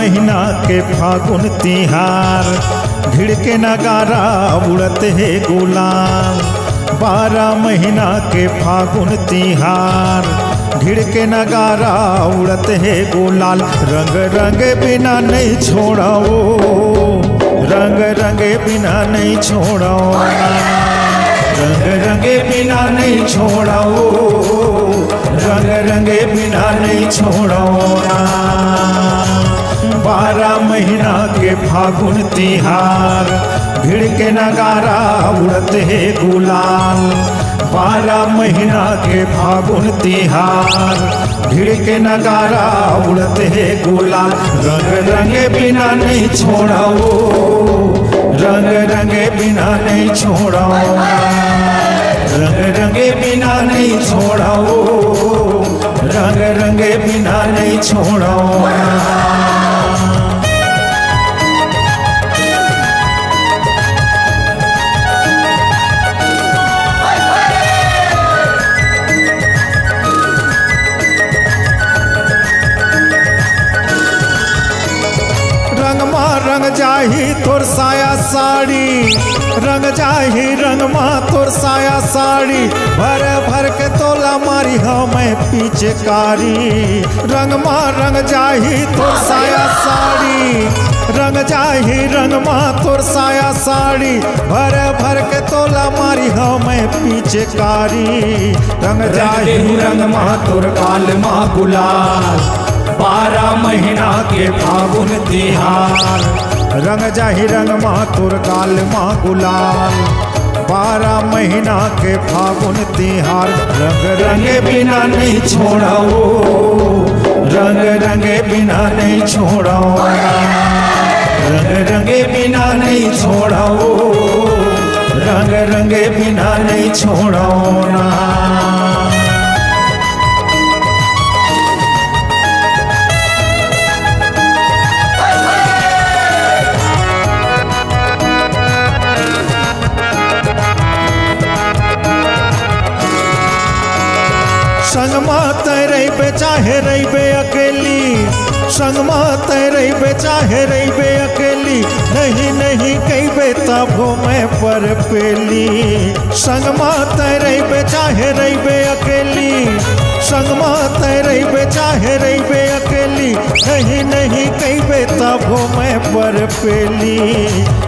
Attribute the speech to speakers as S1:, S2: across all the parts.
S1: महीना के फागुन तिहार, भिड़ के नगारा उड़त है गुलाल। 12 महीना के फागुन तिहार, भिड़ के नगारा उड़त है गुलाल। रंग रंग बिना नहीं छोड़ाओ, रंग रंग बिना नहीं छोड़ाओ, रंग रंगे बिना नहीं छोड़ाओ, रंग रंगे बिना नहीं छोड़ाओ ना। 12 महीना के फागुन तिहार, भिड़ के नगारा उड़त है गुलाल। 12 महीना के फागुन तिहार, भिड़ के नगारा उड़त है गुलाल। रंग रंगे बिना नहीं छोड़ाओ, रंग रंगे बिना नहीं छोड़ाओ, रंग रंगे बिना नहीं छोड़ाओ, रंग रंगे बिना नहीं छोड़ाओ। रंग जाही तोर साया साड़ी, रंग जाही रंग माँ तोर साया साड़ी। भर भर के तोला मारी हमें पिचकारी। रंग माँ रंग जाही तोर साया साड़ी, रंग जाही रंग माँ तोर साया साड़ी। भर भर के तोला मारी हमें पिचकारी। रंग जाही रंग माँ तोर काल माँ गुलाल। 12 महीना के फागुन तिहार, रंग जाही रंग माँ तोर काल माँ गुलाल। 12 महीना के फागुन तिहार, रंग रंगे बिना नहीं छोड़ाओ, रंग रंगे बिना नहीं छोड़ाओ, रंग रंगे बिना नहीं छोड़ाओ, रंग रंगे बिना नहीं छोड़ाओ ना। संग माँ तैरबे चाहे रहीबे अकेली, संग माँ तैरबे चाहे रहीबे अकेली। नहीं नहीं कहबे तब मैं पर पेली। संग माँ तैरबे चाहे रहीबे अकेली, संग माँ तैरबे चाहे रहीबे अकेली। नहीं नहीं कहबे तब मैं पर पेली।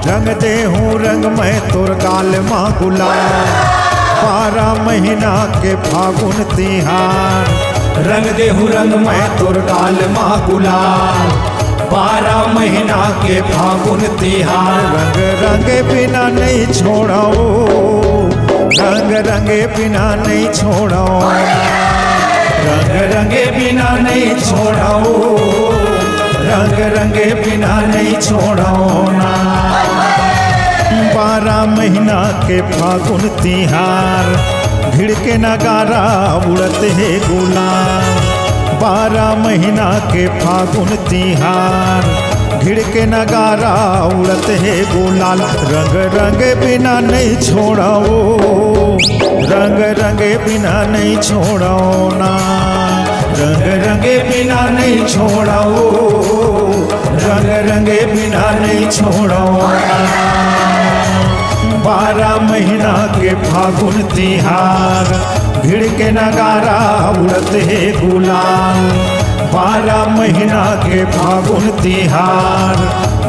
S1: रंग दे हूँ रंग मैं तोर काल माँ गुलाल। 12 महीना के फागुन तिहार, रंग देहु रंग मैं तोर काल माँ गुलाल। 12 महीना के फागुन तिहार, रंग रंगे बिना नहीं छोड़ाओ, रंग रंगे बिना नहीं छोड़ाओ, रंग रंगे बिना नहीं छोड़ाओ, रंग रंगे बिना नहीं छोड़ाओ ना। 12 महीना के फागुन तिहार, भिड़ के नगारा उड़त है गुलाल। 12 महीना के फागुन तिहार, भिड़ के नगारा उड़त है गुलाल। रंग रंग बिना नहीं छोड़ाओ, रंग रंगे बिना नहीं छोड़ाओ ना, रंग रंगे बिना नहीं छोड़ाओ, रंग रंगे बिना नहीं छोड़ाओ ना। 12 महीना के फागुन तिहार, भिड़ के नगारा उड़त है गुलाल। 12 महीना के फागुन तिहार,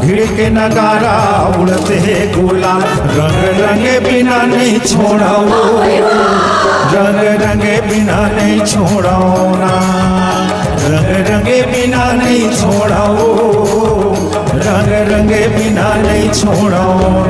S1: भिड़ के नगारा उड़त है गुलाल। रंग रंगे बिना नहीं छोड़ाओ, रंग रंगे बिना नहीं छोड़ाओ ना, रंग रंगे बिना नहीं छोड़ाओ, रंग रंगे बिना नहीं छोड़ाओ।